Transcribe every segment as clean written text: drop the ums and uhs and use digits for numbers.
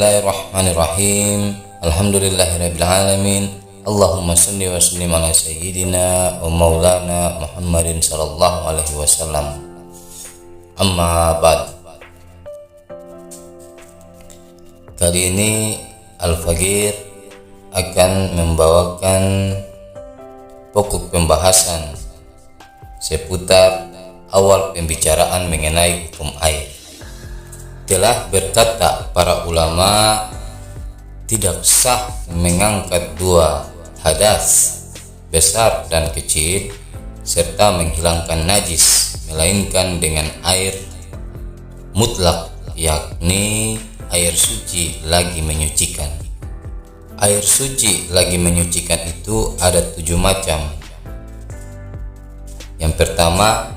Bismillahirrahmanirrahim. Alhamdulillahirabbil alamin. Allahumma shalli wa sallim ala sayyidina wa maulana Muhammadin sallallahu alaihi wasallam. Amma ba'd. Kali ini Al-Faqir akan membawakan pokok pembahasan seputar awal pembicaraan mengenai hukum air. Telah berkata para ulama, tidak sah mengangkat dua hadas besar dan kecil serta menghilangkan najis melainkan dengan air mutlak, yakni air suci lagi menyucikan. Air suci lagi menyucikan itu ada 7 macam. Yang pertama,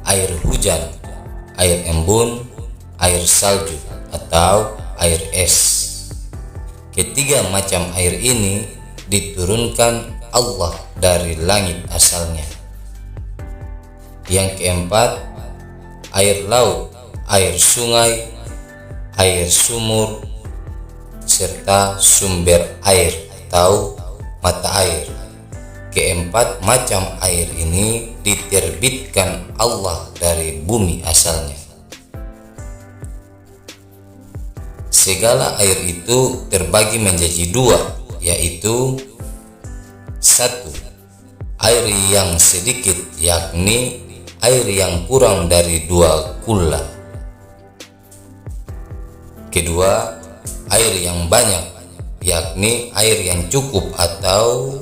air hujan, air embun, air salju atau air es. Ketiga macam air ini diturunkan Allah dari langit asalnya. Yang keempat, air laut, air sungai, air sumur, serta sumber air atau mata air. Keempat macam air ini diterbitkan Allah dari bumi asalnya. Segala air itu terbagi menjadi 2, yaitu 1. Air yang sedikit, yakni air yang kurang dari 2 kula. Kedua, air yang banyak, yakni air yang cukup atau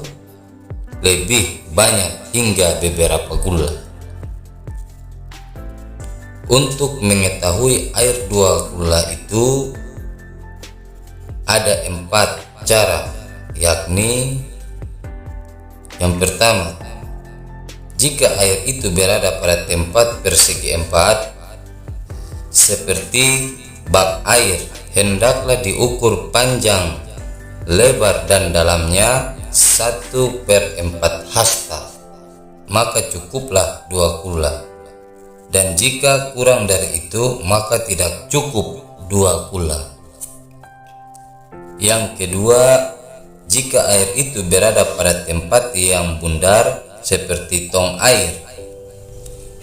lebih banyak hingga beberapa kula. Untuk mengetahui air 2 kula itu ada 4 cara, yakni yang pertama, jika air itu berada pada tempat persegi 4 seperti bak air, hendaklah diukur panjang, lebar dan dalamnya 1/4 hasta, maka cukuplah 2 kula. Dan jika kurang dari itu maka tidak cukup 2 kula. Yang kedua, jika air itu berada pada tempat yang bundar seperti tong air,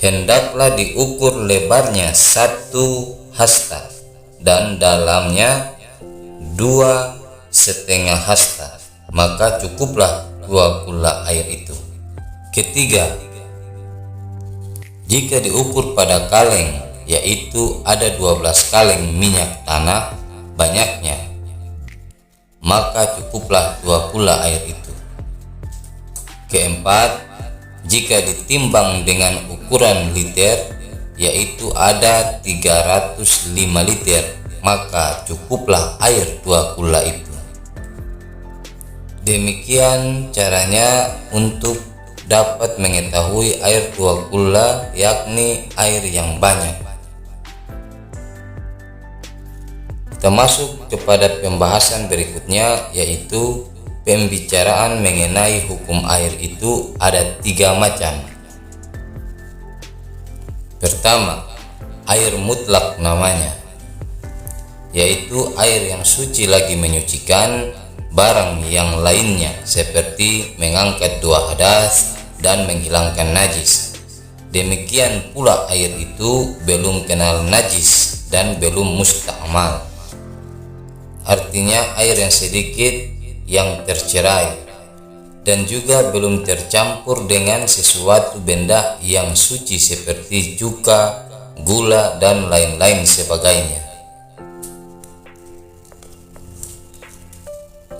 hendaklah diukur lebarnya 1 hasta dan dalamnya 2,5 hasta, maka cukuplah 2 kula air itu. Ketiga, jika diukur pada kaleng, yaitu ada 12 kaleng minyak tanah banyaknya, maka cukuplah 2 kula air itu. Keempat, jika ditimbang dengan ukuran liter, yaitu ada 305 liter, maka cukuplah air 2 kula itu. Demikian caranya untuk dapat mengetahui air 2 kula, yakni air yang banyak. Kita masuk kepada pembahasan berikutnya, yaitu pembicaraan mengenai hukum air itu ada 3 macam. Pertama, air mutlak namanya, yaitu air yang suci lagi menyucikan barang yang lainnya seperti mengangkat 2 hadas dan menghilangkan najis. Demikian pula air itu belum kenal najis dan belum musta'mal, artinya air yang sedikit yang tercerai dan juga belum tercampur dengan sesuatu benda yang suci seperti cuka, gula dan lain-lain sebagainya.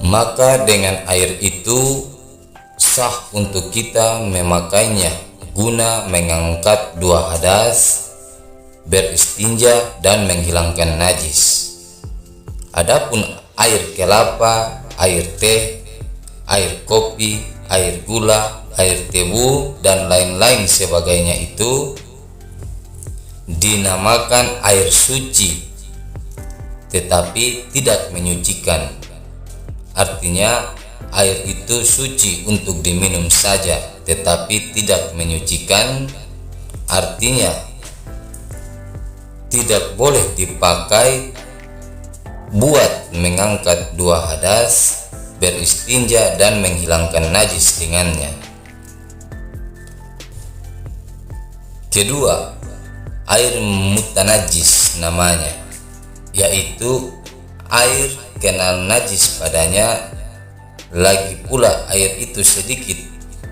Maka dengan air itu sah untuk kita memakainya guna mengangkat 2 hadas, beristinja dan menghilangkan najis. Adapun air kelapa, air teh, air kopi, air gula, air tebu dan lain-lain sebagainya itu dinamakan air suci tetapi tidak menyucikan. Artinya air itu suci untuk diminum saja tetapi tidak menyucikan, artinya tidak boleh dipakai buat mengangkat 2 hadas, beristinja dan menghilangkan najis dengannya. Kedua, air mutanajis namanya, yaitu air kenal najis padanya, lagi pula air itu sedikit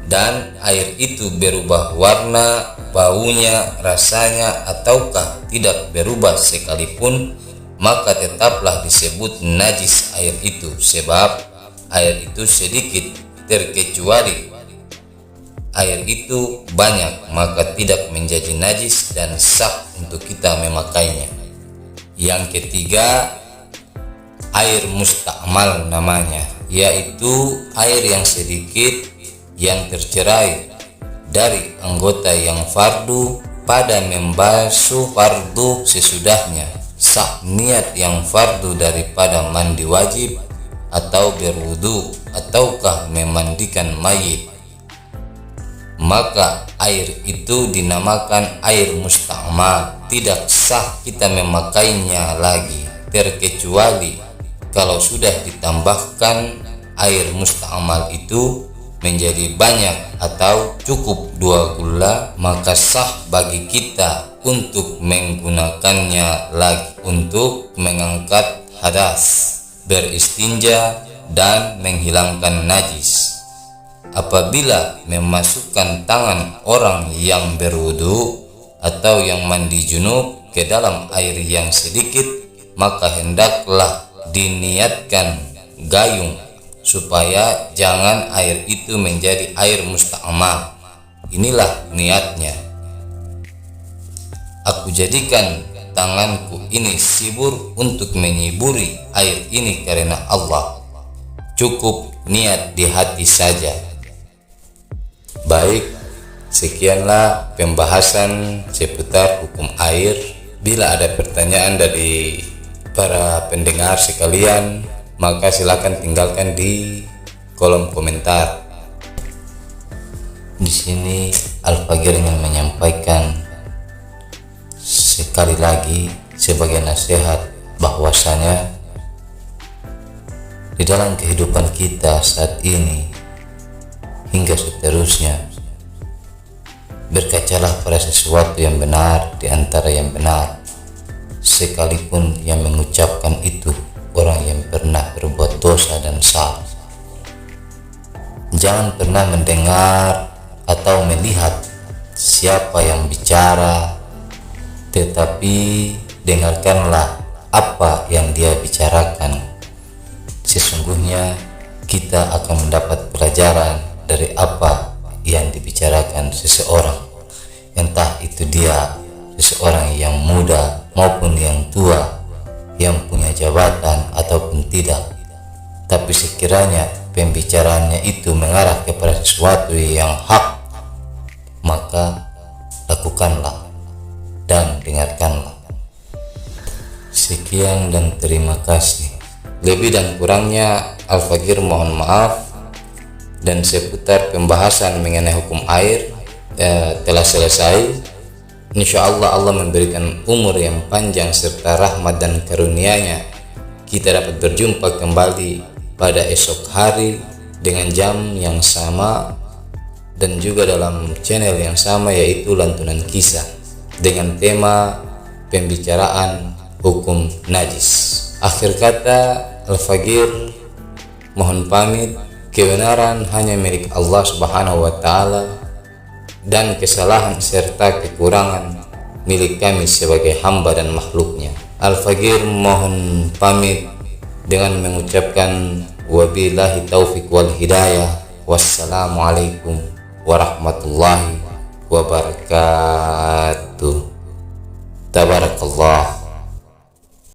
dan air itu berubah warna, baunya, rasanya, ataukah tidak berubah sekalipun, maka tetaplah disebut najis air itu, sebab air itu sedikit, terkecuali air itu banyak, maka tidak menjadi najis dan sah untuk kita memakainya. Yang ketiga, air mustakmal namanya, yaitu air yang sedikit yang tercerai dari anggota yang fardu pada membasuh fardu sesudahnya, sah niat yang fardu daripada mandi wajib atau berwudu ataukah memandikan mayit, maka air itu dinamakan air mustakmal. Tidak sah kita memakainya lagi, terkecuali kalau sudah ditambahkan air mustakmal itu menjadi banyak atau cukup 2 gula, maka sah bagi kita untuk menggunakannya lagi untuk mengangkat hadas, beristinja dan menghilangkan najis. Apabila memasukkan tangan orang yang berwudu atau yang mandi junub ke dalam air yang sedikit, maka hendaklah diniatkan gayung supaya jangan air itu menjadi air mustakmal. Inilah niatnya. Aku jadikan tanganku ini sibur untuk menyiburi air ini karena Allah. Cukup niat di hati saja. Baik, sekianlah pembahasan seputar hukum air. Bila ada pertanyaan dari para pendengar sekalian, maka silakan tinggalkan di kolom komentar. Di sini Al-Fagir ingin menyampaikan sekali lagi sebagai nasihat bahwasanya di dalam kehidupan kita saat ini hingga seterusnya, berkacalah pada sesuatu yang benar di antara yang benar, sekalipun yang mengucapkan itu orang yang pernah berbuat dosa dan salah. Jangan pernah mendengar atau melihat siapa yang bicara, tetapi dengarkanlah apa yang dia bicarakan. Sesungguhnya kita akan mendapat pelajaran dari apa yang dibicarakan seseorang, entah itu dia seseorang yang muda maupun yang tua, yang punya jabatan ataupun tidak. Tapi sekiranya pembicaraannya itu mengarah kepada sesuatu yang hak, maka lakukanlah dan dengarkanlah. Sekian dan terima kasih. Lebih dan kurangnya Al-Fagir mohon maaf. Dan seputar pembahasan mengenai hukum air telah selesai. Insyaallah Allah memberikan umur yang panjang serta rahmat dan karunia-Nya, kita dapat berjumpa kembali pada esok hari dengan jam yang sama dan juga dalam channel yang sama, yaitu Lantunan Kisah, dengan tema pembicaraan hukum najis. Akhir kata, Al-Fagir mohon pamit. Kebenaran hanya milik Allah Subhanahu wa Ta'ala, dan kesalahan serta kekurangan milik kami sebagai hamba dan makhluknya. Al-Fagir mohon pamit dengan mengucapkan wabillahi taufiq wal hidayah. Wassalamualaikum warahmatullahi wabarakatuh. Tabarakallah.